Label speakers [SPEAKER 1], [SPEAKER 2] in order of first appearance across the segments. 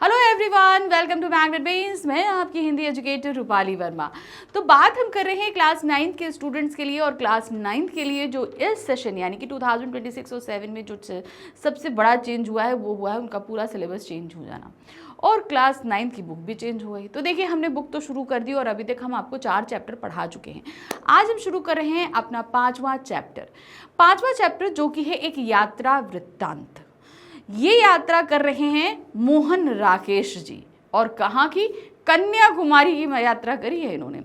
[SPEAKER 1] Hello everyone, welcome to Magnet Brains. मैं आपकी Hindi educator Rupali Verma. तो बात हम कर रहे हैं क्लास 9th के स्टूडेंट्स के लिए और क्लास 9th के लिए जो इस सेशन यानी कि 2026 और 7 में जो सबसे बड़ा चेंज हुआ है वो हुआ है उनका पूरा सिलेबस चेंज हो जाना और क्लास 9th की बुक भी चेंज हो गई। तो देखिए, हमने बुक तो शुरू कर दी और अभी तक हम आपको 4 चैप्टर पढ़ा चुके हैं। आज हम शुरू कर रहे हैं अपना 5वां चैप्टर जो कि है एक यात्रा वृत्तांत। ये यात्रा कर रहे हैं मोहन राकेश जी और कहाँ की? कन्याकुमारी की यात्रा करी है इन्होंने।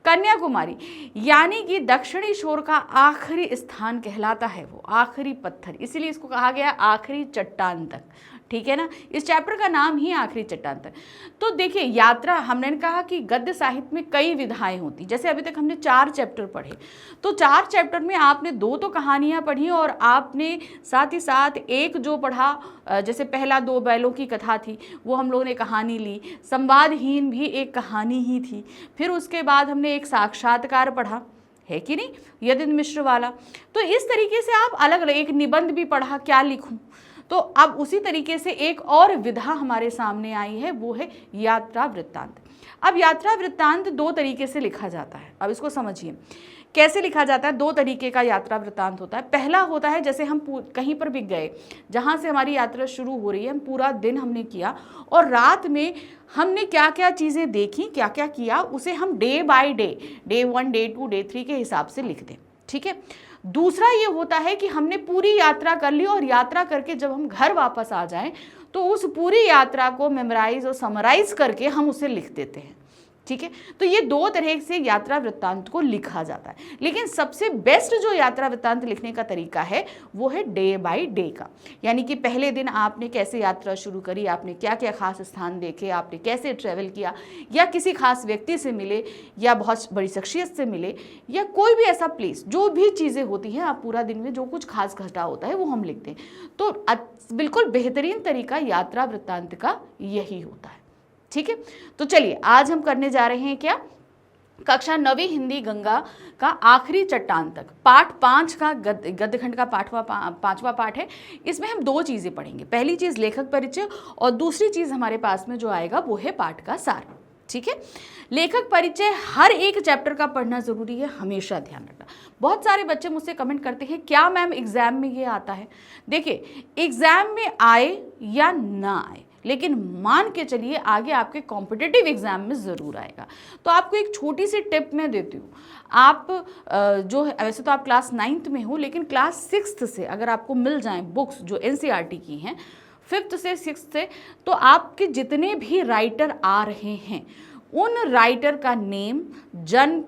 [SPEAKER 1] कन्याकुमारी यानी कि दक्षिणी शोर का आखिरी स्थान कहलाता है वो, आखिरी पत्थर, इसीलिए इसको कहा गया आखिरी चट्टान तक। ठीक है ना, इस चैप्टर का नाम ही आखिरी चट्टान तक। तो देखिए, यात्रा हमने कहा कि गद्य साहित्य में कई विधाएं होती, जैसे अभी तक हमने 4 चैप्टर पढ़े, तो 4 चैप्टर में आपने 2 तो कहानियां पढ़ी और आपने साथ ही साथ एक जो पढ़ा, जैसे पहला 2 बैलों की कथा थी वो हम लोगों ने कहानी ली, संवादहीन भी एक कहानी ही थी। फिर उसके बाद हमने एक साक्षात्कार पढ़ा, है कि नहीं, यतीन्द्र मिश्र वाला। तो इस तरीके से आप अलग अलग, एक निबंध भी पढ़ा, क्या लिखूं। तो अब उसी तरीके से एक और विधा हमारे सामने आई है, वो है यात्रा वृत्तांत। अब यात्रा वृत्तांत 2 तरीके से लिखा जाता है। अब इसको समझिए कैसे लिखा जाता है। 2 तरीके का यात्रा वृत्तांत होता है। पहला होता है जैसे हम कहीं पर भी गए, जहाँ से हमारी यात्रा शुरू हो रही है, हम पूरा दिन हमने किया और रात में हमने क्या क्या चीज़ें देखी, क्या क्या किया, उसे हम day by day, day 1, day 2, day 3 के हिसाब से लिख दें। ठीक है। दूसरा ये होता है कि हमने पूरी यात्रा कर ली और यात्रा करके जब हम घर वापस आ जाएं तो उस पूरी यात्रा को मेमोराइज और समराइज करके हम उसे लिख देते हैं। ठीक है। तो ये 2 तरह से यात्रा वृत्तांत को लिखा जाता है, लेकिन सबसे बेस्ट जो यात्रा वृत्तांत लिखने का तरीका है वो है डे बाय डे का। यानी कि पहले दिन आपने कैसे यात्रा शुरू करी, आपने क्या क्या खास स्थान देखे, आपने कैसे ट्रैवल किया, या किसी खास व्यक्ति से मिले, या बहुत बड़ी शख्सियत से मिले, या कोई भी ऐसा प्लेस, जो भी चीज़ें होती हैं, आप पूरा दिन में जो कुछ खास घटा होता है वो हम लिखते हैं। तो बिल्कुल बेहतरीन तरीका यात्रा वृत्तांत का यही होता है। ठीक है। तो चलिए, आज हम करने जा रहे हैं क्या, कक्षा 9वीं हिंदी गंगा का आखिरी चट्टान तक, पाठ 5 का गद्यखंड का 5वां पाठ है। इसमें हम 2 चीज़ें पढ़ेंगे। पहली चीज़ लेखक परिचय और दूसरी चीज़ हमारे पास में जो आएगा वो है पाठ का सार। ठीक है। लेखक परिचय हर एक चैप्टर का पढ़ना जरूरी है, हमेशा ध्यान रखना। बहुत सारे बच्चे मुझसे कमेंट करते हैं, क्या मैम एग्जाम में ये आता है? देखिए, एग्जाम में आए या ना आए, लेकिन मान के चलिए आगे आपके कॉम्पिटिटिव एग्जाम में ज़रूर आएगा। तो आपको एक छोटी सी टिप मैं देती हूँ। आप जो है, वैसे तो आप क्लास 9th में हो, लेकिन क्लास 6th से अगर आपको मिल जाएं बुक्स जो NCERT की हैं, 5th से 6th से, तो आपके जितने भी राइटर आ रहे हैं उन राइटर का नेम, जन्म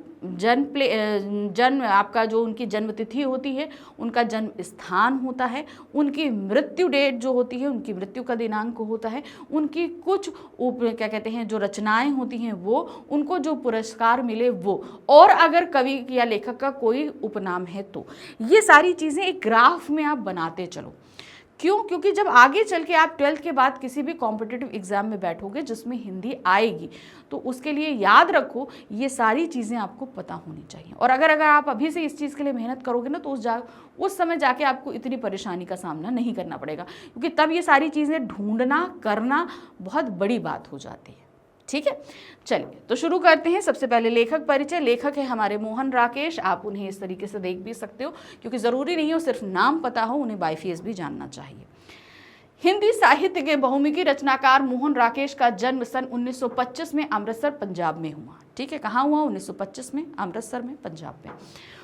[SPEAKER 1] आपका जो उनकी जन्म तिथि होती है, उनका जन्म स्थान होता है, उनकी मृत्यु डेट जो होती है, उनकी मृत्यु का दिनांक होता है, उनकी कुछ क्या कहते हैं जो रचनाएं होती हैं वो, उनको जो पुरस्कार मिले वो, और अगर कवि या लेखक का कोई उपनाम है तो ये सारी चीज़ें एक ग्राफ में आप बनाते चलो। क्यों? क्योंकि जब आगे चल के आप 12th के बाद किसी भी कॉम्पिटिटिव एग्जाम में बैठोगे जिसमें हिंदी आएगी, तो उसके लिए याद रखो ये सारी चीज़ें आपको पता होनी चाहिए। और अगर आप अभी से इस चीज़ के लिए मेहनत करोगे ना, तो उस समय जाके आपको इतनी परेशानी का सामना नहीं करना पड़ेगा, क्योंकि तब ये सारी चीज़ें ढूंढना करना बहुत बड़ी बात हो जाती है। ठीक है। चलिए, तो शुरू करते हैं। सबसे पहले लेखक परिचय। लेखक है हमारे मोहन राकेश। आप उन्हें इस तरीके से देख भी सकते हो, क्योंकि ज़रूरी नहीं हो सिर्फ नाम पता हो, उन्हें बाय फेस भी जानना चाहिए। हिंदी साहित्य के बहुमुखी रचनाकार मोहन राकेश का जन्म सन 1925 में अमृतसर, पंजाब में हुआ। ठीक है। कहाँ हुआ? 1925 में अमृतसर में, पंजाब में।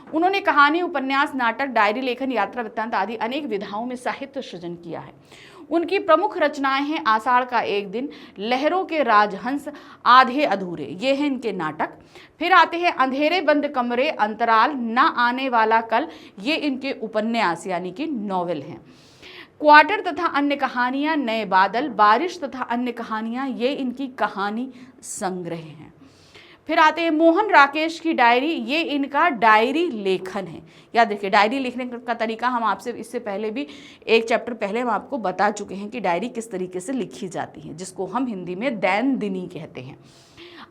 [SPEAKER 1] उन्होंने कहानी, उपन्यास, नाटक, डायरी लेखन, यात्रा वृत्तांत आदि अनेक विधाओं में साहित्य सृजन किया है। उनकी प्रमुख रचनाएं हैं आषाढ़ का एक दिन, लहरों के राजहंस, आधे अधूरे, ये हैं इनके नाटक। फिर आते हैं अंधेरे बंद कमरे, अंतराल, ना आने वाला कल, ये इनके उपन्यास यानी कि नॉवेल हैं। क्वार्टर तथा अन्य कहानियां, नए बादल, बारिश तथा अन्य कहानियां, ये इनकी कहानी संग्रह हैं। फिर आते हैं मोहन राकेश की डायरी, ये इनका डायरी लेखन है। याद रखिए, डायरी लिखने का तरीका हम आपसे इससे पहले भी एक चैप्टर पहले हम आपको बता चुके हैं कि डायरी किस तरीके से लिखी जाती है, जिसको हम हिंदी में दैनंदिनी कहते हैं।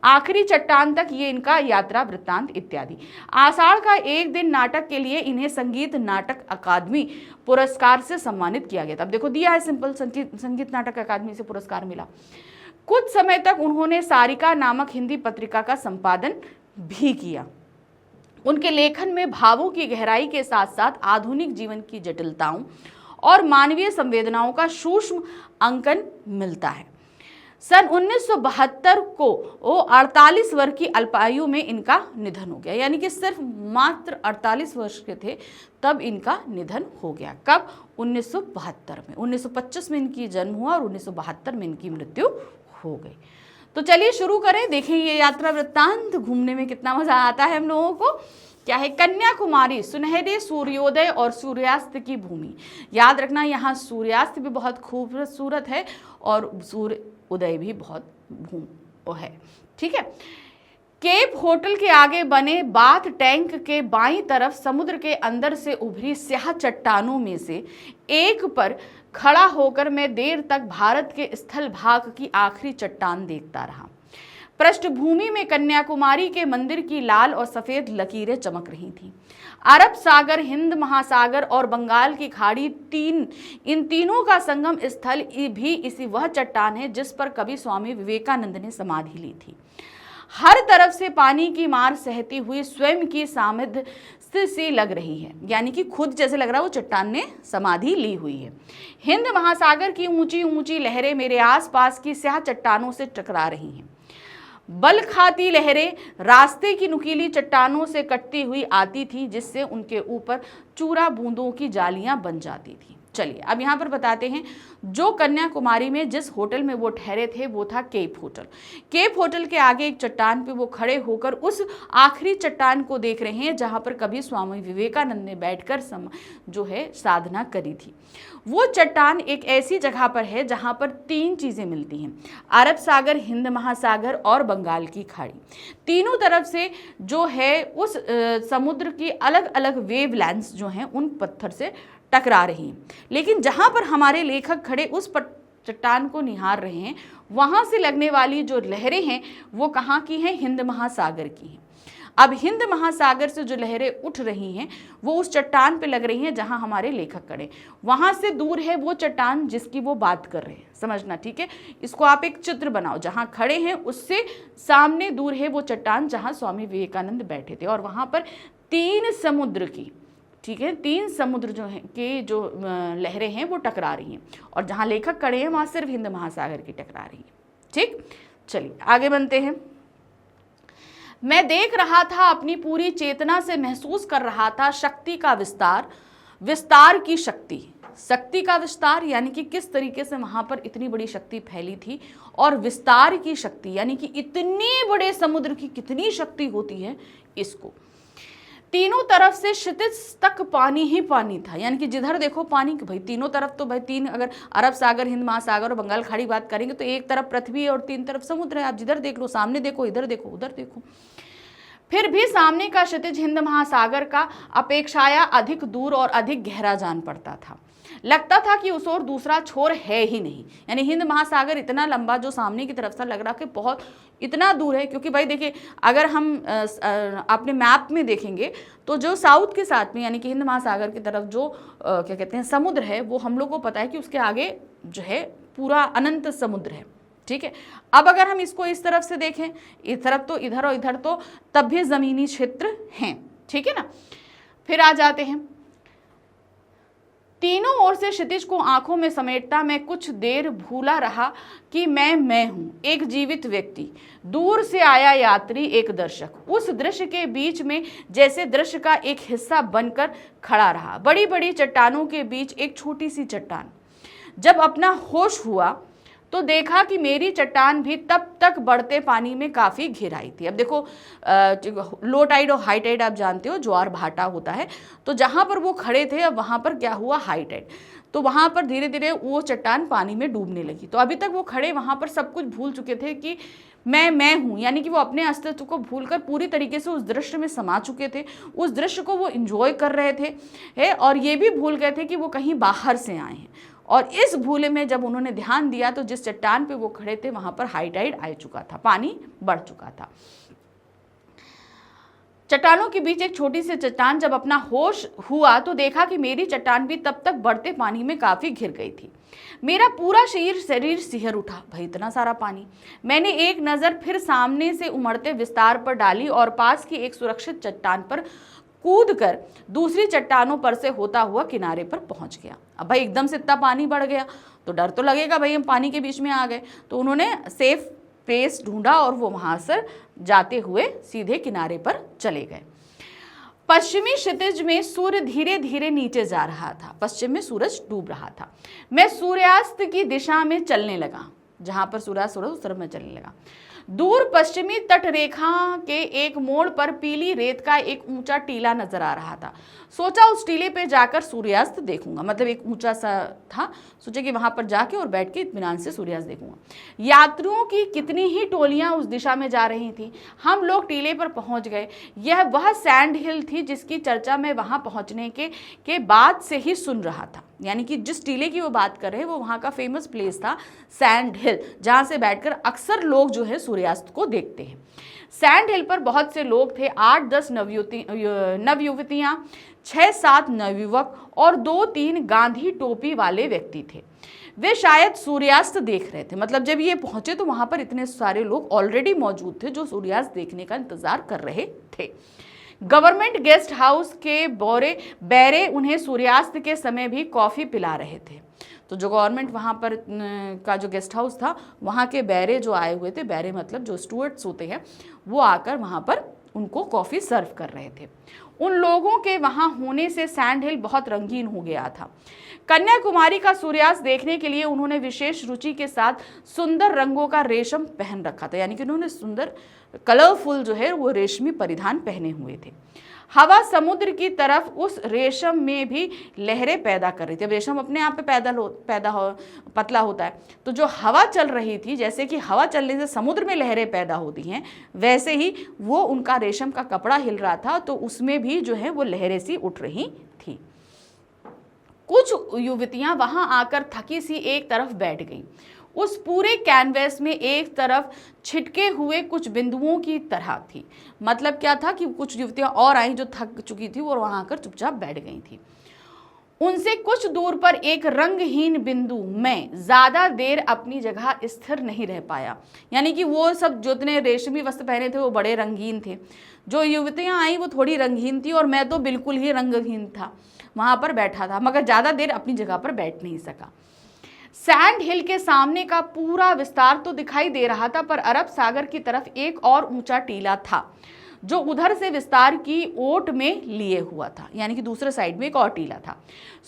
[SPEAKER 1] आखिरी चट्टान तक, ये इनका यात्रा वृत्तांत इत्यादि। आषाढ़ का एक दिन नाटक के लिए इन्हें संगीत नाटक अकादमी पुरस्कार से सम्मानित किया गया था। अब देखो दिया है सिंपल, संगीत नाटक अकादमी से पुरस्कार मिला। कुछ समय तक उन्होंने सारिका नामक हिंदी पत्रिका का संपादन भी किया। उनके लेखन में भावों की गहराई के साथ साथ आधुनिक जीवन की जटिलताओं और मानवीय संवेदनाओं का सूक्ष्म अंकन मिलता है। सन 1972 को 48 वर्ष की अल्पायु में इनका निधन हो गया, यानी कि सिर्फ मात्र 48 वर्ष के थे तब इनका निधन हो गया। कब? 1972 में। 1925 में इनकी जन्म हुआ और 1972 में इनकी मृत्यु हो गई। तो चलिए शुरू करें, देखें ये यात्रा वृत्तांत, घूमने में कितना मजा आता है हम लोगों को। क्या है? कन्याकुमारी सुनहरे सूर्योदय और सूर्यास्त की भूमि। याद रखना, यहाँ सूर्यास्त भी बहुत खूबसूरत है और सूर्य उदय भी बहुत है। ठीक है। केप होटल के आगे बने बाथ टैंक के बाईं तरफ समुद्र के अंदर से उभरी स्याह चट्टानों में से एक पर खड़ा होकर मैं देर तक भारत के स्थल भाग की आखिरी चट्टान देखता रहा। पृष्ठभूमि में कन्याकुमारी के मंदिर की लाल और सफेद लकीरें चमक रही थीं। अरब सागर, हिंद महासागर और बंगाल की खाड़ी इन तीनों का संगम स्थल भी इसी वह चट्टान है जिस पर कभी स्वामी विवेकानंद ने समाधि ली थी। हर तरफ से पानी की मार सहती हुई स्वयं की सामर्थ्य सी लग रही है, यानी कि खुद जैसे लग रहा है वो चट्टान ने समाधि ली हुई है। हिंद महासागर की ऊंची ऊंची लहरें मेरे आसपास की स्याह चट्टानों से टकरा रही हैं। बल खाती लहरें रास्ते की नुकीली चट्टानों से कटती हुई आती थी, जिससे उनके ऊपर चूरा बूंदों की जालियां बन जाती थी। चलिए अब यहाँ पर बताते हैं, जो कन्याकुमारी में जिस होटल में वो ठहरे थे वो था केप होटल। केप होटल के आगे एक चट्टान पे वो खड़े होकर उस आखिरी चट्टान को देख रहे हैं जहाँ पर कभी स्वामी विवेकानंद ने बैठकर जो है साधना करी थी। वो चट्टान एक ऐसी जगह पर है जहाँ पर 3 चीज़ें मिलती हैं, अरब सागर, हिंद महासागर और बंगाल की खाड़ी। तीनों तरफ से जो है उस समुद्र की अलग अलग वेवलेंथ्स जो हैं उन पत्थर से टकरा रही हैं, लेकिन जहाँ पर हमारे लेखक खड़े उस चट्टान को निहार रहे हैं वहाँ से लगने वाली जो लहरें हैं वो कहाँ की हैं? हिंद महासागर की हैं। अब हिंद महासागर से जो लहरें उठ रही हैं वो उस चट्टान पे लग रही हैं जहाँ हमारे लेखक खड़े, वहाँ से दूर है वो चट्टान जिसकी वो बात कर रहे हैं। समझना, ठीक है? इसको आप एक चित्र बनाओ, जहाँ खड़े हैं उससे सामने दूर है वो चट्टान जहाँ स्वामी विवेकानंद बैठे थे, और वहाँ पर 3 समुद्र की, ठीक है, 3 समुद्र जो है के जो लहरें हैं वो टकरा रही हैं, और जहाँ लेखक खड़े हैं वहाँ सिर्फ हिंद महासागर की टकरा रही है। ठीक, चलिए आगे बनते हैं। मैं देख रहा था, अपनी पूरी चेतना से महसूस कर रहा था शक्ति का विस्तार, विस्तार की शक्ति, शक्ति का विस्तार यानी कि किस तरीके से वहां पर इतनी बड़ी शक्ति फैली थी, और विस्तार की शक्ति यानी कि इतने बड़े समुद्र की कितनी शक्ति होती है इसको। तीनों तरफ से क्षितिज तक पानी ही पानी था, यानी कि जिधर देखो पानी, भाई तीनों तरफ तो भाई 3, अगर अरब सागर, हिंद महासागर और बंगाल खाड़ी बात करेंगे तो एक तरफ पृथ्वी है और 3 तरफ समुद्र है। आप जिधर देख लो, सामने देखो, इधर देखो, उधर देखो, फिर भी सामने का क्षितिज हिंद महासागर का अपेक्षाया अधिक दूर और अधिक गहरा जान पड़ता था। लगता था कि उस ओर दूसरा छोर है ही नहीं, यानी हिंद महासागर इतना लंबा जो सामने की तरफ से लग रहा कि बहुत इतना दूर है, क्योंकि भाई देखिए अगर हम अपने मैप में देखेंगे तो जो साउथ के साथ में यानी कि हिंद महासागर की तरफ जो क्या कहते हैं समुद्र है, वो हम लोग को पता है कि उसके आगे जो है पूरा अनंत समुद्र है। ठीक है, अब अगर हम इसको इस तरफ से देखें, इस तरफ तो इधर और इधर तो तब भी जमीनी क्षेत्र हैं, ठीक है ना। फिर आ जाते हैं, तीनों ओर से क्षितिज को आंखों में समेटता मैं कुछ देर भूला रहा कि मैं हूं, एक जीवित व्यक्ति, दूर से आया यात्री, एक दर्शक, उस दृश्य के बीच में जैसे दृश्य का एक हिस्सा बनकर खड़ा रहा। बड़ी बड़ी चट्टानों के बीच एक छोटी सी चट्टान। जब अपना होश हुआ तो देखा कि मेरी चट्टान भी तब तक बढ़ते पानी में काफ़ी घिराई थी। अब देखो लो टाइड और हाई टाइड आप जानते हो, ज्वार भाटा होता है, तो जहाँ पर वो खड़े थे अब वहाँ पर क्या हुआ, हाई टाइड, तो वहाँ पर धीरे धीरे वो चट्टान पानी में डूबने लगी। तो अभी तक वो खड़े वहाँ पर सब कुछ भूल चुके थे कि मैं हूँ, यानी कि वो अपने अस्तित्व को भूलकर पूरी तरीके से उस दृश्य में समा चुके थे, उस दृश्य को वो इंजॉय कर रहे थे और ये भी भूल गए थे कि वो कहीं बाहर से आए हैं। और इस भूले में जब उन्होंने ध्यान दिया तो जिस चट्टान पे वो खड़े थे वहां पर हाई टाइड आ चुका था, पानी बढ़ चुका था। चट्टानों के बीच एक छोटी सी चट्टान जब अपना होश हुआ तो देखा कि मेरी चट्टान भी तब तक बढ़ते पानी में काफी घिर गई थी। मेरा पूरा शरीर सिहर उठा। भाई इतना सारा पानी। मैंने एक नजर फिर सामने से उमड़ते विस्तार पर डाली और पास की एक सुरक्षित चट्टान पर कूदकर दूसरी चट्टानों पर से होता हुआ किनारे पर पहुंच गया। अब भाई एकदम से इतना पानी बढ़ गया तो डर तो लगेगा, भाई हम पानी के बीच में आ गए। तो उन्होंने सेफ प्लेस ढूंढा और वो वहां से जाते हुए सीधे किनारे पर चले गए। पश्चिमी क्षितिज में सूर्य धीरे धीरे नीचे जा रहा था। पश्चिम में सूरज डूब रहा था। मैं सूर्यास्त की दिशा में चलने लगा। जहां पर सूर्यास्त हो रहा था उस तरफ मैं चलने लगा। दूर पश्चिमी तट रेखा के एक मोड़ पर पीली रेत का एक ऊंचा टीला नजर आ रहा था। सोचा उस टीले पे जाकर सूर्यास्त देखूंगा। मतलब एक ऊंचा सा था, सोचा कि वहां पर जाके और बैठ के इत्मीनान से सूर्यास्त देखूंगा। यात्रियों की कितनी ही टोलियां उस दिशा में जा रही थी। हम लोग टीले पर पहुंच गए। यह वह सैंड हिल थी जिसकी चर्चा मैं वहां पहुंचने के बाद से ही सुन रहा था। यानी कि जिस टीले की वो बात कर रहे हैं वो वहां का फेमस प्लेस था सैंड हिल, जहां से बैठकर अक्सर लोग जो है सूर्यास्त को देखते हैं। सैंड हिल पर बहुत से लोग थे। 8-10 नवयुवतियां, 6-7 नवयुवक और 2-3 गांधी टोपी वाले व्यक्ति थे। वे शायद सूर्यास्त देख रहे थे। मतलब जब ये पहुंचे तो वहां पर इतने सारे लोग ऑलरेडी मौजूद थे जो सूर्यास्त देखने का इंतजार कर रहे थे। गवर्नमेंट गेस्ट हाउस के बैरे उन्हें सूर्यास्त के समय भी कॉफी पिला रहे थे। तो जो गवर्नमेंट वहाँ पर का जो गेस्ट हाउस था, वहाँ के बैरे जो आए हुए थे, बैरे मतलब जो स्टूअर्ड्स होते हैं, वो आकर वहाँ पर उनको कॉफ़ी सर्व कर रहे थे। उन लोगों के वहाँ होने से सैंड हिल बहुत रंगीन हो गया था। कन्याकुमारी का सूर्यास्त देखने के लिए उन्होंने विशेष रुचि के साथ सुंदर रंगों का रेशम पहन रखा था। यानी कि उन्होंने सुंदर कलरफुल जो है वो रेशमी परिधान पहने हुए थे। हवा समुद्र की तरफ उस रेशम में भी लहरें पैदा कर रही थी। अब रेशम अपने आप पे पतला होता है, तो जो हवा चल रही थी, जैसे कि हवा चलने से समुद्र में लहरें पैदा होती हैं, वैसे ही वो उनका रेशम का कपड़ा हिल रहा था, तो उसमें भी जो है वो लहरें सी उठ रही थी। कुछ युवतियां वहां आकर थकी सी एक तरफ बैठ गईं। उस पूरे कैनवस में एक तरफ छिटके हुए कुछ बिंदुओं की तरह थी। मतलब क्या था कि कुछ युवतियां और आई जो थक चुकी थी और वहां आकर चुपचाप बैठ गई थी। उनसे कुछ दूर पर एक रंगहीन बिंदु में ज्यादा देर अपनी जगह स्थिर नहीं रह पाया। यानी कि वो सब जो इतने रेशमी वस्त्र पहने थे वो बड़े रंगीन थे। जो युवतियां आई वो थोड़ी रंगीन थी और मैं तो बिल्कुल ही रंगहीन था, वहां पर बैठा था, मगर ज्यादा देर अपनी जगह पर बैठ नहीं सका। सैंड हिल के सामने का पूरा विस्तार तो दिखाई दे रहा था, पर अरब सागर की तरफ एक और ऊंचा टीला था जो उधर से विस्तार की ओट में लिए हुआ था। यानी कि दूसरे साइड में एक और टीला था।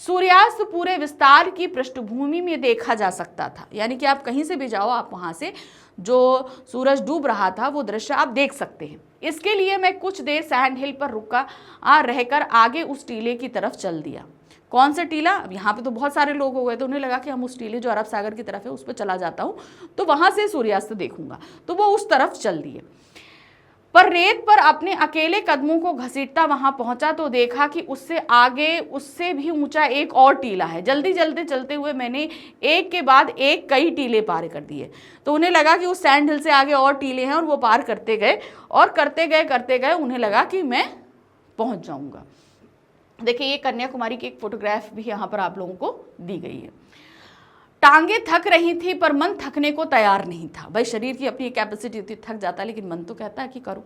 [SPEAKER 1] सूर्यास्त पूरे विस्तार की पृष्ठभूमि में देखा जा सकता था। यानी कि आप कहीं से भी जाओ, आप वहां से जो सूरज डूब रहा था वो दृश्य आप देख सकते हैं। इसके लिए मैं कुछ देर सैंड हिल पर रुका रहकर आगे उस टीले की तरफ चल दिया। कौन सा टीला? अब यहाँ पे तो बहुत सारे लोग हो गए, तो उन्हें लगा कि हम उस टीले जो अरब सागर की तरफ है उस पर चला जाता हूँ, तो वहां से सूर्यास्त देखूंगा। तो वो उस तरफ चल दिए। पर रेत पर अपने अकेले कदमों को घसीटता वहां पहुंचा तो देखा कि उससे आगे उससे भी ऊंचा एक और टीला है। जल्दी जल्दी चलते हुए मैंने एक के बाद एक कई टीले पार कर दिए। तो उन्हें लगा कि उस सैंड हिल से आगे और टीले हैं और वो पार करते गए और करते गए उन्हें लगा कि मैं पहुंच जाऊंगा। देखिए ये कन्याकुमारी की एक फोटोग्राफ भी यहाँ पर आप लोगों को दी गई है। टांगे थक रही थी पर मन थकने को तैयार नहीं था। भाई शरीर की अपनी कैपेसिटी होती, थक जाता है, लेकिन मन तो कहता है कि करूं।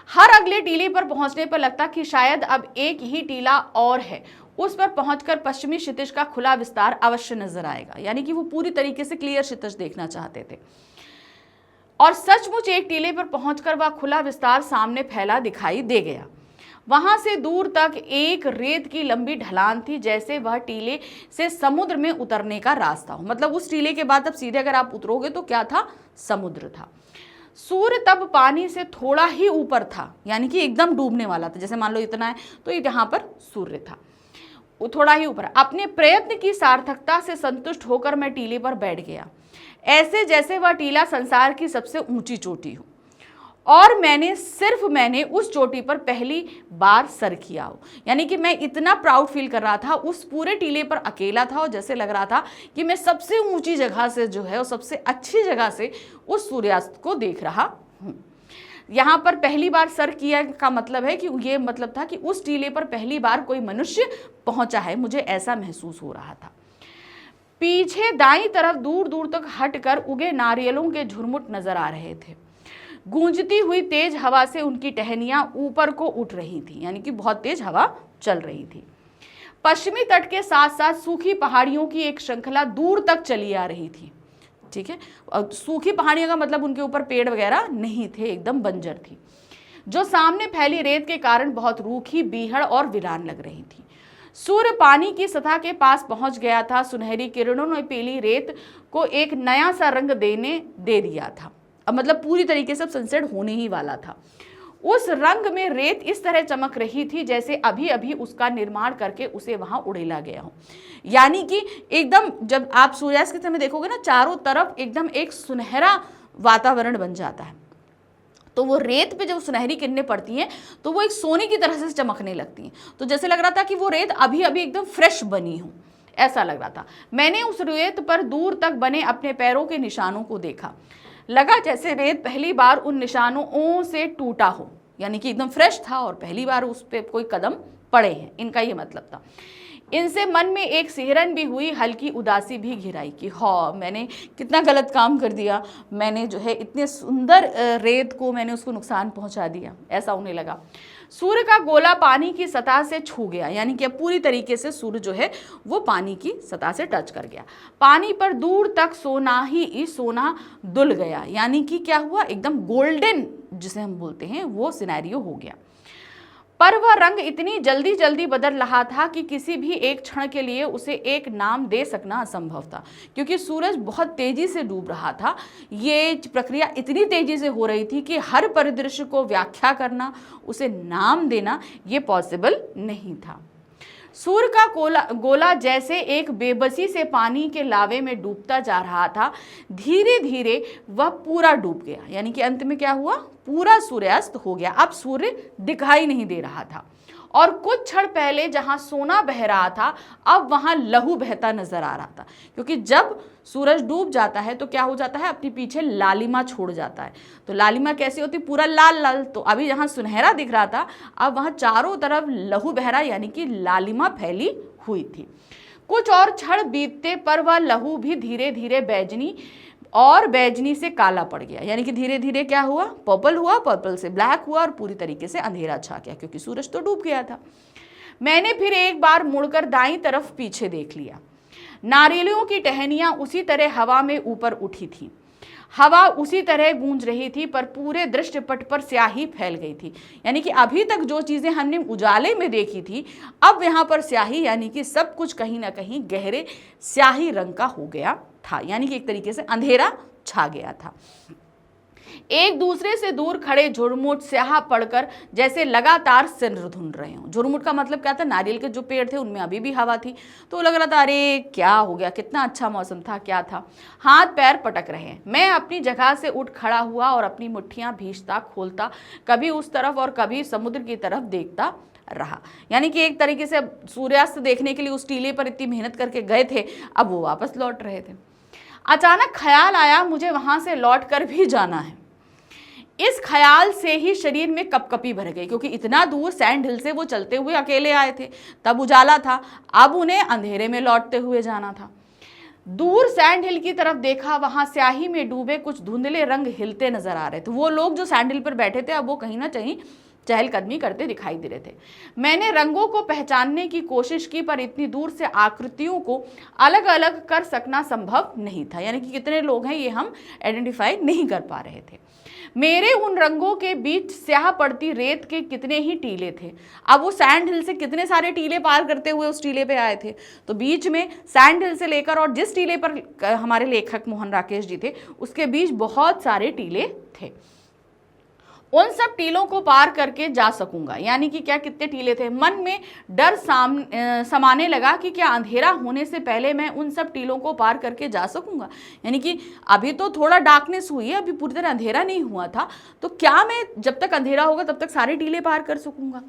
[SPEAKER 1] हर अगले टीले पर पहुंचने पर लगता कि शायद अब एक ही टीला और है। उस पर पहुंचकर पश्चिमी क्षितिज का खुला विस्तार अवश्य नजर आएगा। यानी कि वो पूरी तरीके से क्लियर क्षितिज देखना चाहते थे। और सचमुच एक टीले पर पहुंचकर वह खुला विस्तार सामने फैला दिखाई दे गया। वहां से दूर तक एक रेत की लंबी ढलान थी, जैसे वह टीले से समुद्र में उतरने का रास्ता हो। मतलब उस टीले के बाद अब सीधे अगर आप उतरोगे तो क्या था? समुद्र था। सूर्य तब पानी से थोड़ा ही ऊपर था, यानी कि एकदम डूबने वाला था। जैसे मान लो इतना है तो यहाँ पर सूर्य था, वो थोड़ा ही ऊपर। अपने प्रयत्न की सार्थकता से संतुष्ट होकर मैं टीले पर बैठ गया, ऐसे जैसे वह टीला संसार की सबसे ऊंची चोटी हो और मैंने उस चोटी पर पहली बार सर किया हो। यानी कि मैं इतना प्राउड फील कर रहा था, उस पूरे टीले पर अकेला था और जैसे लग रहा था कि मैं सबसे ऊंची जगह से जो है और सबसे अच्छी जगह से उस सूर्यास्त को देख रहा हूँ। यहाँ पर पहली बार सर किया का मतलब है कि ये मतलब था कि उस टीले पर पहली बार कोई मनुष्य पहुंचा है, मुझे ऐसा महसूस हो रहा था। पीछे दाईं तरफ दूर दूर तक हटकर उगे नारियलों के झुरमुट नजर आ रहे थे। गूंजती हुई तेज हवा से उनकी टहनियां ऊपर को उठ रही थी, यानी कि बहुत तेज हवा चल रही थी। पश्चिमी तट के साथ साथ सूखी पहाड़ियों की एक श्रृंखला दूर तक चली आ रही थी। ठीक है, और सूखी पहाड़ियों का मतलब उनके ऊपर पेड़ वगैरह नहीं थे, एकदम बंजर थी, जो सामने फैली रेत के कारण बहुत रूखी, बीहड़ और वीरान लग रही थी। सूर्य पानी की सतह के पास पहुंच गया था। सुनहरी किरणों ने पीली रेत को एक नया सा रंग दे दिया था। अब मतलब पूरी तरीके से सनसेट होने ही वाला था। उस रंग में रेत इस तरह चमक रही थी जैसे अभी अभी उसका निर्माण करके उसे वहां उड़ेला गया हो। यानी कि एकदम जब आप सूर्यास्त के समय देखोगे ना, चारों तरफ एकदम एक सुनहरा वातावरण बन जाता है। तो वो रेत पे जब सुनहरी किरणें पड़ती हैं तो वो एक सोने की तरह से चमकने लगती हैं। तो जैसे लग रहा था कि वो रेत अभी अभी एकदम फ्रेश बनी हो, ऐसा लग रहा था। मैंने उस रेत पर दूर तक बने अपने पैरों के निशानों को देखा। लगा जैसे रेत पहली बार उन निशानों से टूटा हो, यानी कि एकदम फ्रेश था और पहली बार उस पर कोई कदम पड़े हैं, इनका ये मतलब था। इनसे मन में एक सिहरन भी हुई, हल्की उदासी भी घिराई कि हाँ, मैंने कितना गलत काम कर दिया, मैंने जो है इतने सुंदर रेत को मैंने उसको नुकसान पहुंचा दिया, ऐसा उन्हें लगा। सूर्य का गोला पानी की सतह से छू गया, यानी कि पूरी तरीके से सूर्य जो है वो पानी की सतह से टच कर गया। पानी पर दूर तक सोना ही सोना दुल गया, यानी कि क्या हुआ, एकदम गोल्डन जिसे हम बोलते हैं वो सिनेरियो हो गया। पर वह रंग इतनी जल्दी जल्दी बदल रहा था कि किसी भी एक क्षण के लिए उसे एक नाम दे सकना असंभव था, क्योंकि सूरज बहुत तेजी से डूब रहा था। ये प्रक्रिया इतनी तेजी से हो रही थी कि हर परिदृश्य को व्याख्या करना, उसे नाम देना, ये पॉसिबल नहीं था। सूर्य का गोला जैसे एक बेबसी से पानी के लावे में डूबता जा रहा था। धीरे धीरे वह पूरा डूब गया, यानी कि अंत में क्या हुआ, पूरा सूर्यास्त हो गया। अब सूर्य दिखाई नहीं दे रहा था और कुछ क्षण पहले जहां सोना बह रहा था अब वहां लहू बहता नजर आ रहा था, क्योंकि जब सूरज डूब जाता है तो क्या हो जाता है, अपने पीछे लालिमा छोड़ जाता है। तो लालिमा कैसी होती, पूरा लाल लाल। तो अभी जहां सुनहरा दिख रहा था अब वहां चारों तरफ लहू बह रहा, यानी कि लालिमा फैली हुई थी। कुछ और क्षण बीतते पर वह लहू भी धीरे धीरे बैजनी से काला पड़ गया, यानी कि धीरे धीरे क्या हुआ, पर्पल हुआ, पर्पल से ब्लैक हुआ और पूरी तरीके से अंधेरा छा गया, क्योंकि सूरज तो डूब गया था। मैंने फिर एक बार मुड़कर दाईं तरफ पीछे देख लिया। नारियलों की टहनियां उसी तरह हवा में ऊपर उठी थी। हवा उसी तरह गूंज रही थी, पर पूरे दृष्टिपट पर स्याही फैल गई थी, यानी कि अभी तक जो चीजें हमने उजाले में देखी थी अब यहाँ पर स्याही, यानी कि सब कुछ कहीं ना कहीं गहरे स्याही रंग का हो गया था, यानी कि एक तरीके से अंधेरा छा गया था। एक दूसरे से दूर खड़े झुरमुट स्याह पड़कर जैसे लगातार सिर धुन रहे हों। झुरमुट का मतलब क्या था, नारियल के जो पेड़ थे उनमें अभी भी हवा थी, तो लग रहा था अरे क्या हो गया, कितना अच्छा मौसम था, क्या था। हाथ पैर पटक रहे हैं। मैं अपनी जगह से उठ खड़ा हुआ और अपनी मुट्ठियां भींचता खोलता कभी उस तरफ और कभी समुद्र की तरफ देखता रहा, यानी कि एक तरीके से सूर्यास्त देखने के लिए उस टीले पर इतनी मेहनत करके गए थे, अब वो वापस लौट रहे थे। अचानक ख्याल आया मुझे वहां से लौट कर भी जाना है। इस ख्याल से ही शरीर में कपकपी भर गई, क्योंकि इतना दूर सैंड हिल से वो चलते हुए अकेले आए थे, तब उजाला था, अब उन्हें अंधेरे में लौटते हुए जाना था। दूर सैंड हिल की तरफ देखा, वहां स्याही में डूबे कुछ धुंधले रंग हिलते नजर आ रहे थे। वो लोग जो सैंड हिल पर बैठे थे अब वो कहीं ना कहीं चहलकदमी करते दिखाई दे रहे थे। मैंने रंगों को पहचानने की कोशिश की, पर इतनी दूर से आकृतियों को अलग अलग कर सकना संभव नहीं था, यानी कि कितने लोग हैं ये हम आइडेंटिफाई नहीं कर पा रहे थे। मेरे उन रंगों के बीच स्याह पड़ती रेत के कितने ही टीले थे। अब वो सैंड हिल से कितने सारे टीले पार करते हुए उस टीले पे आए थे, तो बीच में सैंड हिल से लेकर और जिस टीले पर हमारे लेखक मोहन राकेश जी थे उसके बीच बहुत सारे टीले थे। उन सब टीलों को पार करके जा सकूंगा, यानी कि क्या कितने टीले थे। मन में डर समाने लगा कि क्या अंधेरा होने से पहले मैं उन सब टीलों को पार करके जा सकूंगा, यानी कि अभी तो थोड़ा डार्कनेस हुई है, अभी पूरी तरह अंधेरा नहीं हुआ था, तो क्या मैं जब तक अंधेरा होगा तब तक सारे टीले पार कर सकूंगा,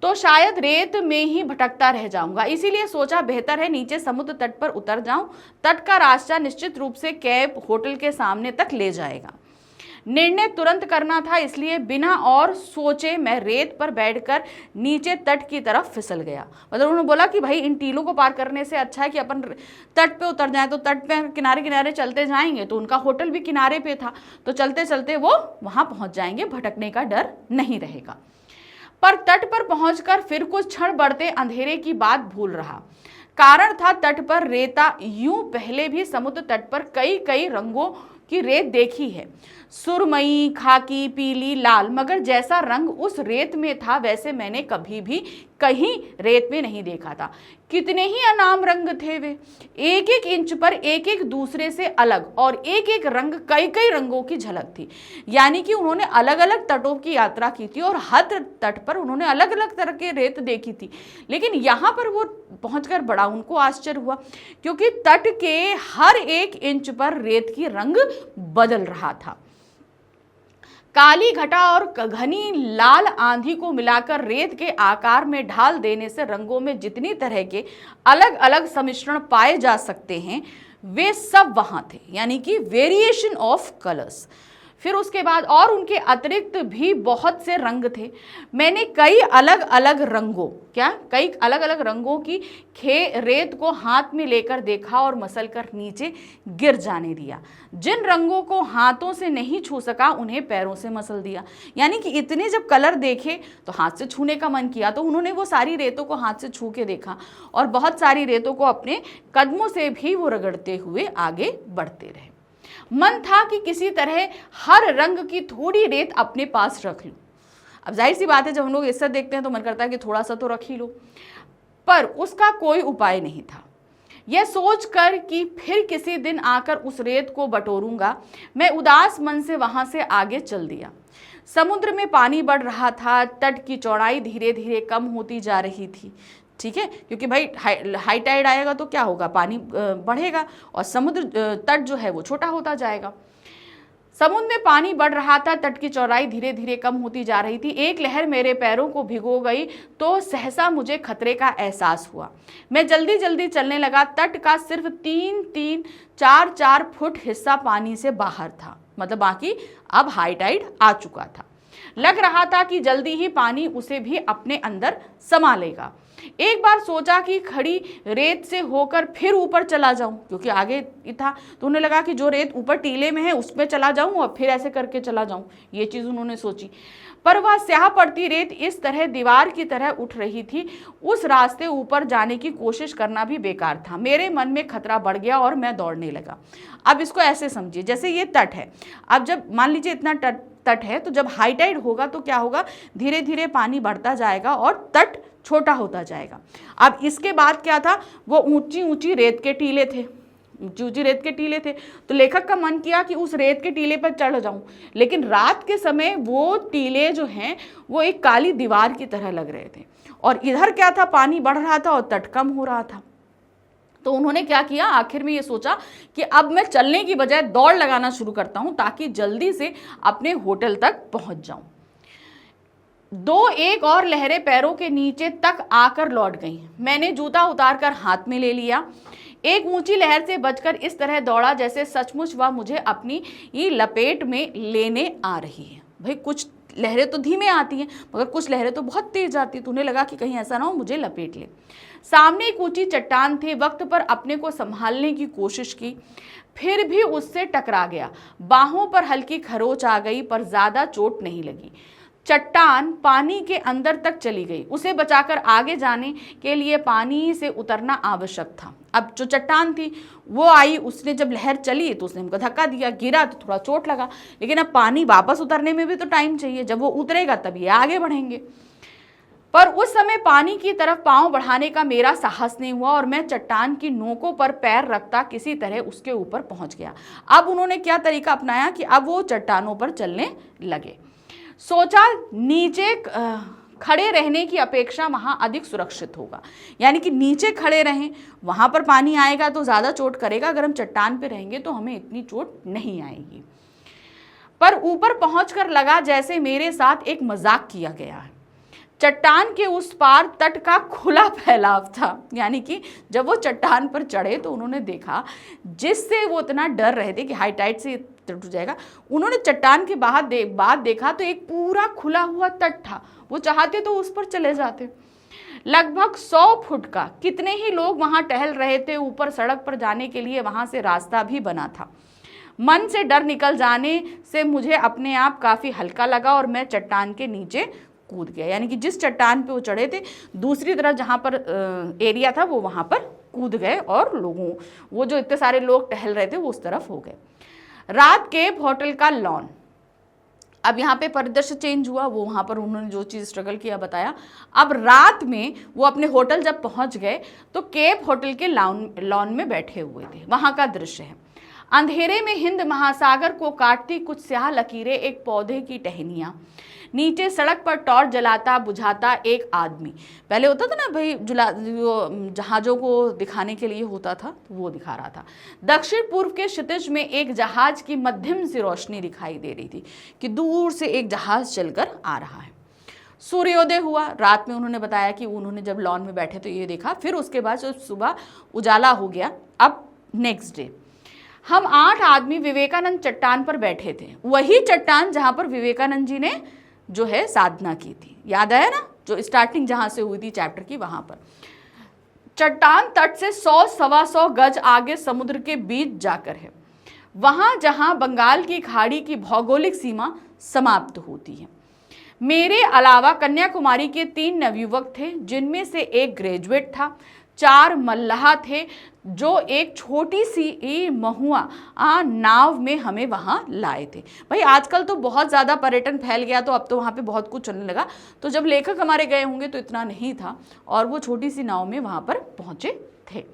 [SPEAKER 1] तो शायद रेत में ही भटकता रह जाऊंगा। इसीलिए सोचा बेहतर है नीचे समुद्र तट पर उतर जाऊं। तट का रास्ता निश्चित रूप से कैंप होटल के सामने तक ले जाएगा। निर्णय तुरंत करना था, इसलिए बिना और सोचे मैं रेत पर बैठकर नीचे तट की तरफ फिसल गया। मतलब उन्होंने बोला कि भाई इन टीलों को पार करने से अच्छा है कि अपन तट पे उतर जाएं। तो तट पे किनारे किनारे चलते जाएंगे, तो उनका होटल भी किनारे पे था, तो चलते चलते वो वहां पहुंच जाएंगे, भटकने का डर नहीं रहेगा। पर तट पर पहुंचकर फिर कुछ क्षण बढ़ते अंधेरे की बात भूल रहा। कारण था तट पर रेता। यूं पहले भी समुद्र तट पर कई कई रंगों की रेत देखी है, सुरमई, खाकी, पीली, लाल, मगर जैसा रंग उस रेत में था वैसे मैंने कभी भी कहीं रेत में नहीं देखा था। कितने ही अनाम रंग थे वे, एक एक इंच पर एक एक दूसरे से अलग, और एक एक रंग कई कई रंगों की झलक थी। यानी कि उन्होंने अलग अलग तटों की यात्रा की थी और हर तट पर उन्होंने अलग अलग तरह के रेत देखी थी। लेकिन यहाँ पर वो पहुंचकर बड़ा उनको आश्चर्य हुआ, क्योंकि तट के हर एक इंच पर रेत की रंग बदल रहा था। काली घटा और घनी लाल आंधी को मिलाकर रेत के आकार में ढाल देने से रंगों में जितनी तरह के अलग अलग सम्मिश्रण पाए जा सकते हैं वे सब वहां थे, यानी कि वेरिएशन ऑफ कलर्स। फिर उसके बाद और उनके अतिरिक्त भी बहुत से रंग थे। मैंने कई अलग अलग रंगों की रेत को हाथ में लेकर देखा और मसलकर नीचे गिर जाने दिया। जिन रंगों को हाथों से नहीं छू सका उन्हें पैरों से मसल दिया। यानी कि इतने जब कलर देखे तो हाथ से छूने का मन किया, तो उन्होंने वो सारी रेतों को हाथ से छू के देखा और बहुत सारी रेतों को अपने कदमों से भी वो रगड़ते हुए आगे बढ़ते रहे। मन था कि किसी तरह हर रंग की थोड़ी रेत अपने पास रख लूं। अब जाहिर सी बात है, जब हम लोग इससे देखते हैं तो मन करता है कि थोड़ा सा तो रख ही लो, पर उसका कोई उपाय नहीं था। यह सोचकर कि फिर किसी दिन आकर उस रेत को बटोरूंगा, मैं उदास मन से वहां से आगे चल दिया। समुद्र में पानी बढ़ रहा था, तट की चौड़ाई धीरे धीरे कम होती जा रही थी। ठीक है, क्योंकि भाई हाई टाइड आएगा तो क्या होगा, पानी बढ़ेगा और समुद्र तट जो है वो छोटा होता जाएगा। समुद्र में पानी बढ़ रहा था, तट की चौड़ाई धीरे धीरे कम होती जा रही थी। एक लहर मेरे पैरों को भिगो गई तो सहसा मुझे खतरे का एहसास हुआ। मैं जल्दी जल्दी चलने लगा। तट का सिर्फ 3-3, 4-4 फुट हिस्सा पानी से बाहर था, मतलब बाकी अब हाई टाइड आ चुका था। लग रहा था कि जल्दी ही पानी उसे भी अपने अंदर समा लेगा। एक बार सोचा कि खड़ी रेत से होकर फिर ऊपर चला जाऊं, क्योंकि आगे था, तो उन्हें लगा कि जो रेत ऊपर टीले में है उसमें चला जाऊं और फिर ऐसे करके चला जाऊं। ये चीज उन्होंने सोची, पर वह स्याह पड़ती रेत इस तरह दीवार की तरह उठ रही थी, उस रास्ते ऊपर जाने की कोशिश करना भी बेकार था। मेरे मन में खतरा बढ़ गया और मैं दौड़ने लगा। अब इसको ऐसे समझिए, जैसे ये तट है, अब जब मान लीजिए इतना तट है, तो जब हाई टाइड होगा तो क्या होगा, धीरे धीरे पानी बढ़ता जाएगा और तट छोटा होता जाएगा। अब इसके बाद क्या था, वो ऊंची ऊंची रेत के टीले थे, तो लेखक का मन किया कि उस रेत के टीले पर चढ़ जाऊं, लेकिन रात के समय वो टीले जो हैं वो एक काली दीवार की तरह लग रहे थे, और इधर क्या था, पानी बढ़ रहा था और तट कम हो रहा था। तो उन्होंने क्या किया, आखिर में ये सोचा कि अब मैं चलने की बजाय दौड़ लगाना शुरू करता हूं ताकि जल्दी से अपने होटल तक पहुंच जाऊं। 2-1 और लहरें पैरों के नीचे तक आकर लौट गईं। मैंने जूता उतारकर हाथ में ले लिया। एक ऊंची लहर से बचकर इस तरह दौड़ा जैसे सचमुच वह मुझे अपनी ये लपेट में लेने आ रही है। भाई कुछ लहरें तो धीमे आती हैं, मगर कुछ लहरें तो बहुत तेज आती हैं, तो उन्हें लगा कि कहीं ऐसा ना हो मुझे लपेट ले। सामने एक ऊंची चट्टान थी। वक्त पर अपने को संभालने की कोशिश की, फिर भी उससे टकरा गया। बाहों पर हल्की खरोच आ गई, पर ज्यादा चोट नहीं लगी। चट्टान पानी के अंदर तक चली गई। उसे बचाकर आगे जाने के लिए पानी से उतरना आवश्यक था। अब जो चट्टान थी वो आई, उसने जब लहर चली तो उसने हमको धक्का दिया, गिरा तो थोड़ा चोट लगा, लेकिन अब पानी वापस उतरने में भी तो टाइम चाहिए, जब वो उतरेगा तब ये आगे बढ़ेंगे। पर उस समय पानी की तरफ पांव बढ़ाने का मेरा साहस नहीं हुआ और मैं चट्टान की नोकों पर पैर रखता किसी तरह उसके ऊपर पहुंच गया। अब उन्होंने क्या तरीका अपनाया कि अब वो चट्टानों पर चलने लगे। सोचा नीचे खड़े रहने की अपेक्षा वहां अधिक सुरक्षित होगा, यानी कि नीचे खड़े रहें, वहां पर पानी आएगा तो ज्यादा चोट करेगा, अगर हम चट्टान पे रहेंगे तो हमें इतनी चोट नहीं आएगी। पर ऊपर पहुंचकर लगा जैसे मेरे साथ एक मजाक किया गया है। चट्टान के उस पार तट का खुला फैलाव था। यानी कि जब वो चट्टान पर चढ़े तो उन्होंने देखा, जिससे वो इतना डर रहे थे कि हाई टाइड से टूट जाएगा, उन्होंने चट्टान के बाद देखा तो एक पूरा खुला हुआ तट था। वो चाहते तो उस पर चले जाते। लगभग 100 फुट का, कितने ही लोग वहां टहल रहे थे। ऊपर सड़क पर जाने के लिए वहां से रास्ता भी बना था। मन से डर निकल जाने से मुझे अपने आप काफी हल्का लगा और मैं चट्टान के नीचे कूद गया। यानी कि जिस चट्टान पे वो चढ़े थे, दूसरी तरफ जहां पर एरिया था वो वहां पर कूद गए और वो जो इतने सारे लोग टहल रहे थे वो उस तरफ हो गए। रात केप होटल का लॉन, अब यहाँ पे परिदृश्य चेंज हुआ। वो वहाँ पर उन्होंने जो चीज़ स्ट्रगल किया बताया। अब रात में वो अपने होटल जब पहुँच गए तो केप होटल के लॉन में बैठे हुए थे। वहाँ का दृश्य है, अंधेरे में हिंद महासागर को काटती कुछ स्याह लकीरें, एक पौधे की टहनियाँ, नीचे सड़क पर टॉर्च जलाता बुझाता एक आदमी। पहले होता था ना भाई, जहाज़ों को दिखाने के लिए होता था, तो वो दिखा रहा था। दक्षिण पूर्व के क्षितिज में एक जहाज की मध्यम सी रोशनी दिखाई दे रही थी कि दूर से एक जहाज चलकर आ रहा है। सूर्योदय हुआ। रात में उन्होंने बताया कि उन्होंने जब लॉन में बैठे तो ये देखा। फिर उसके बाद जब सुबह उजाला हो गया, अब नेक्स्ट डे हम 8 आदमी विवेकानंद चट्टान पर बैठे थे। वही चट्टान जहां पर विवेकानंद जी ने जो है साधना की थी, याद आया ना, जो स्टार्टिंग जहां से हुई थी चैप्टर की, वहां पर। चट्टान तट से 100-125 गज आगे समुद्र के बीच जाकर है, वहां जहां बंगाल की खाड़ी की भौगोलिक सीमा समाप्त होती है। मेरे अलावा कन्याकुमारी के 3 नवयुवक थे, जिनमें से एक ग्रेजुएट था। 4 मल्लाह थे जो एक छोटी सी महुआ नाव में हमें वहाँ लाए थे। भाई आजकल तो बहुत ज़्यादा पर्यटन फैल गया, तो अब तो वहाँ पे बहुत कुछ चलने लगा। तो जब लेखक हमारे गए होंगे तो इतना नहीं था, और वो छोटी सी नाव में वहाँ पर पहुँचे थे।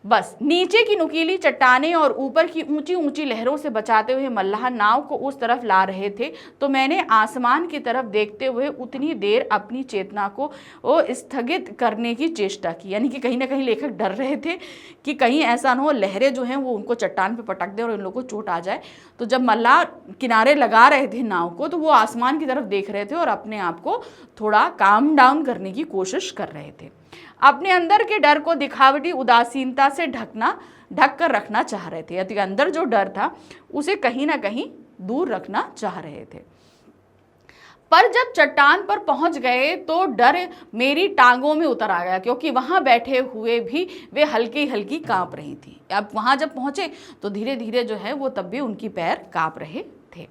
[SPEAKER 1] बस नीचे की नुकीली चट्टानें और ऊपर की ऊंची ऊंची लहरों से बचाते हुए मल्लाह नाव को उस तरफ ला रहे थे, तो मैंने आसमान की तरफ देखते हुए उतनी देर अपनी चेतना को स्थगित करने की चेष्टा की। यानी कि कहीं ना कहीं लेखक डर रहे थे कि कहीं ऐसा ना हो लहरें जो हैं वो उनको चट्टान पे पटक दें और इन लोगों को चोट आ जाए। तो जब मल्लाह किनारे लगा रहे थे नाव को, तो वो आसमान की तरफ देख रहे थे और अपने आप को थोड़ा काम डाउन करने की कोशिश कर रहे थे। अपने अंदर के डर को दिखावटी उदासीनता से ढक कर रखना चाह रहे थे। यानी अंदर जो डर था उसे कहीं ना कहीं दूर रखना चाह रहे थे। पर जब चट्टान पर पहुंच गए तो डर मेरी टांगों में उतर आ गया, क्योंकि वहां बैठे हुए भी वे हल्की हल्की कांप रही थी। अब वहां जब पहुंचे तो धीरे धीरे जो है वो तब भी उनकी पैर कांप रहे थे।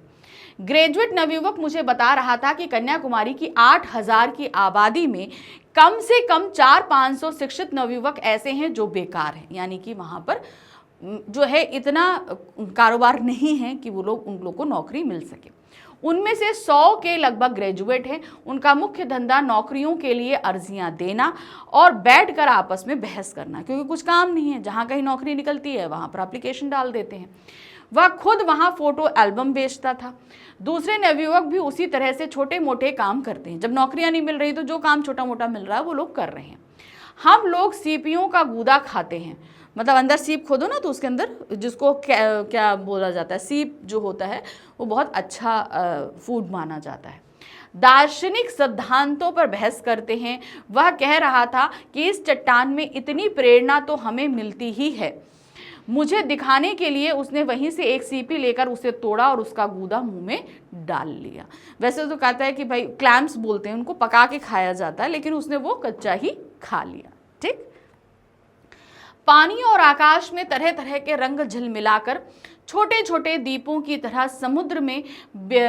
[SPEAKER 1] ग्रेजुएट नवयुवक मुझे बता रहा था कि कन्याकुमारी की 8000 की आबादी में कम से कम 400-500 शिक्षित नवयुवक ऐसे हैं जो बेकार हैं। यानी कि वहाँ पर जो है इतना कारोबार नहीं है कि वो लोग उन लोग को नौकरी मिल सके। उनमें से 100 के लगभग ग्रेजुएट हैं। उनका मुख्य धंधा नौकरियों के लिए अर्जियां देना और बैठकर आपस में बहस करना, क्योंकि कुछ काम नहीं है। जहाँ कहीं नौकरी निकलती है वहाँ पर एप्लीकेशन डाल देते हैं। वह खुद वहाँ फोटो एल्बम बेचता था। दूसरे नवयुवक भी उसी तरह से छोटे मोटे काम करते हैं। जब नौकरियां नहीं मिल रही तो जो काम छोटा मोटा मिल रहा है वो लोग कर रहे हैं। हम लोग सीपियों का गूदा खाते हैं, मतलब अंदर सीप खोदो ना तो उसके अंदर जिसको क्या बोला जाता है, सीप जो होता है वो बहुत अच्छा फूड माना जाता है। दार्शनिक सिद्धांतों पर बहस करते हैं। वह कह रहा था कि इस चट्टान में इतनी प्रेरणा तो हमें मिलती ही है। मुझे दिखाने के लिए उसने वहीं से एक सीपी लेकर उसे तोड़ा और उसका गूदा मुंह में डाल लिया। वैसे तो कहता है कि भाई क्लैम्स बोलते हैं उनको, पका के खाया जाता है, लेकिन उसने वो कच्चा ही खा लिया। ठीक। पानी और आकाश में तरह तरह के रंग झिलमिलाकर छोटे छोटे दीपों की तरह समुद्र में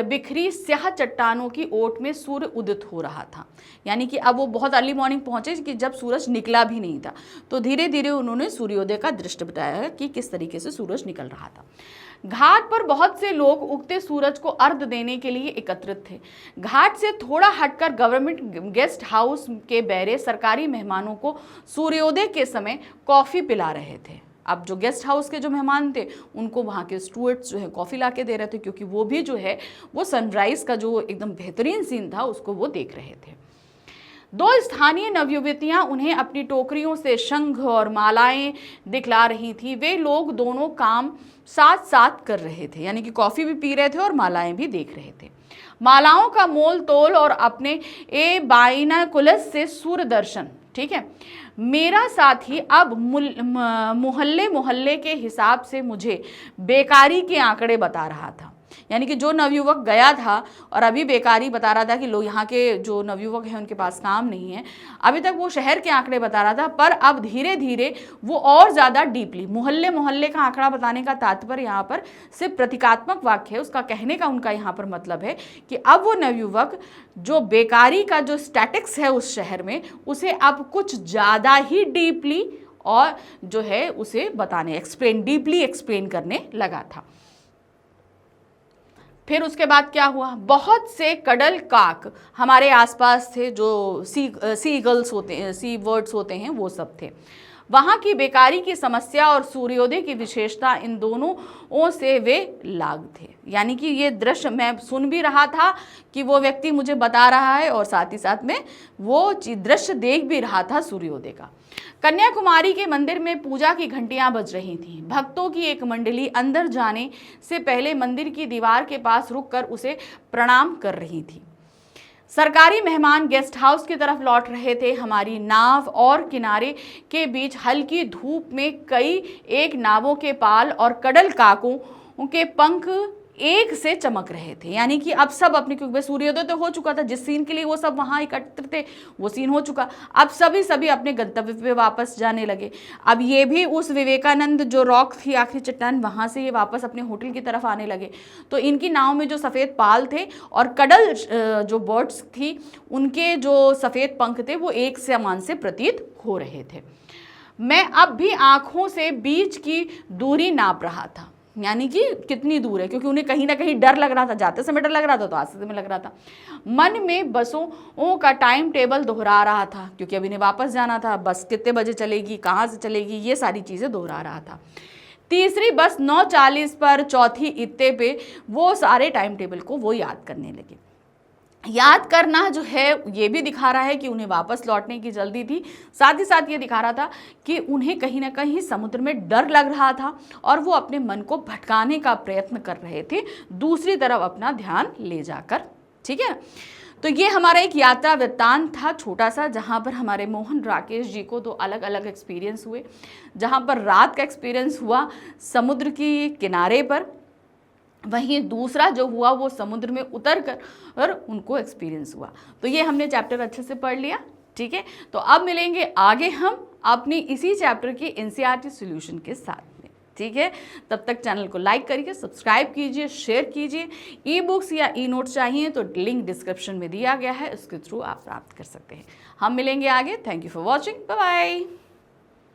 [SPEAKER 1] बिखरी स्याह चट्टानों की ओट में सूर्य उदित हो रहा था। यानी कि अब वो बहुत अर्ली मॉर्निंग पहुंचे कि जब सूरज निकला भी नहीं था, तो धीरे धीरे उन्होंने सूर्योदय का दृश्य बताया कि किस तरीके से सूरज निकल रहा था। घाट पर बहुत से लोग उगते सूरज को अर्घ देने के लिए एकत्रित थे। घाट से थोड़ा हटकर गवर्नमेंट गेस्ट हाउस के बैरे सरकारी मेहमानों को सूर्योदय के समय कॉफी पिला रहे थे। अब जो गेस्ट हाउस के जो मेहमान थे उनको वहाँ के स्टूअर्ड्स जो है कॉफ़ी ला के दे रहे थे, क्योंकि वो भी जो है वो सनराइज़ का जो एकदम बेहतरीन सीन था उसको वो देख रहे थे। 2 स्थानीय नवयुवतियाँ उन्हें अपनी टोकरियों से शंख और मालाएं दिखला रही थी। वे लोग दोनों काम साथ साथ कर रहे थे, यानी कि कॉफ़ी भी पी रहे थे और मालाएं भी देख रहे थे। मालाओं का मोल तोल और अपने ए बाइनाकुलस से सूर्य दर्शन, ठीक है। मेरा साथी अब मोहल्ले मोहल्ले के हिसाब से मुझे बेकारी के आंकड़े बता रहा था। यानी कि जो नवयुवक गया था और अभी बेकारी बता रहा था कि लोग यहाँ के जो नवयुवक हैं उनके पास काम नहीं है, अभी तक वो शहर के आंकड़े बता रहा था, पर अब धीरे धीरे वो और ज़्यादा डीपली मोहल्ले मोहल्ले का आंकड़ा बताने का तात्पर्य यहाँ पर सिर्फ प्रतीकात्मक वाक्य है। उसका कहने का उनका यहाँ पर मतलब है कि अब वो नवयुवक जो बेकारी का जो स्टैटिक्स है उस शहर में, उसे अब कुछ ज़्यादा ही डीपली और जो है उसे बताने डीपली एक्सप्लेन करने लगा था। फिर उसके बाद क्या हुआ, बहुत से कडल काक हमारे आसपास थे, जो सी ईगल्स होते हैं, सी बर्ड्स होते हैं, वो सब थे। वहाँ की बेकारी की समस्या और सूर्योदय की विशेषता, इन दोनों से वे लाग थे। यानी कि ये दृश्य मैं सुन भी रहा था कि वो व्यक्ति मुझे बता रहा है और साथ ही साथ में वो दृश्य देख भी रहा था सूर्योदय का। कन्याकुमारी के मंदिर में पूजा की घंटियां बज रही थीं। भक्तों की एक मंडली अंदर जाने से पहले मंदिर की दीवार के पास रुककर उसे प्रणाम कर रही थी। सरकारी मेहमान गेस्ट हाउस की तरफ लौट रहे थे। हमारी नाव और किनारे के बीच हल्की धूप में कई एक नावों के पाल और कडल काकों के पंख एक से चमक रहे थे। यानी कि अब सब अपने, क्योंकि सूर्योदय तो हो चुका था, जिस सीन के लिए वो सब वहाँ एकत्र थे वो सीन हो चुका, अब सभी अपने गंतव्य पे वापस जाने लगे। अब ये भी उस विवेकानंद जो रॉक थी आखिरी चट्टान, वहाँ से ये वापस अपने होटल की तरफ आने लगे। तो इनकी नाव में जो सफ़ेद पाल थे और कडल जो बर्ड्स थी उनके जो सफ़ेद पंख थे वो एक समान से प्रतीत हो रहे थे। मैं अब भी आँखों से बीच की दूरी नाप रहा था, यानी कि कितनी दूर है, क्योंकि उन्हें कहीं ना कहीं डर लग रहा था, जाते समय डर लग रहा था तो आते समय लग रहा था। मन में बसों का टाइम टेबल दोहरा रहा था, क्योंकि अभी इन्हें वापस जाना था, बस कितने बजे चलेगी, कहाँ से चलेगी, ये सारी चीज़ें दोहरा रहा था। तीसरी बस 9:40 पर, चौथी इत्ते पे, वो सारे टाइम टेबल को वो याद करने लगे। याद करना जो है ये भी दिखा रहा है कि उन्हें वापस लौटने की जल्दी थी, साथ ही साथ ये दिखा रहा था कि उन्हें कहीं ना कहीं समुद्र में डर लग रहा था और वो अपने मन को भटकाने का प्रयत्न कर रहे थे दूसरी तरफ अपना ध्यान ले जाकर। ठीक है, तो ये हमारा एक यात्रा वृत्तांत था छोटा सा, जहाँ पर हमारे मोहन राकेश जी को दो अलग अलग एक्सपीरियंस हुए। जहाँ पर रात का एक्सपीरियंस हुआ समुद्र की किनारे पर, वहीं दूसरा जो हुआ वो समुद्र में उतर कर और उनको एक्सपीरियंस हुआ। तो ये हमने चैप्टर अच्छे से पढ़ लिया। ठीक है, तो अब मिलेंगे आगे हम अपनी इसी चैप्टर के एनसीईआरटी सॉल्यूशन के साथ में। ठीक है, तब तक चैनल को लाइक करिए, सब्सक्राइब कीजिए, शेयर कीजिए। ई बुक्स या ई नोट्स चाहिए तो लिंक डिस्क्रिप्शन में दिया गया है, उसके थ्रू आप प्राप्त कर सकते हैं। हम मिलेंगे आगे। Thank you for watching, bye bye.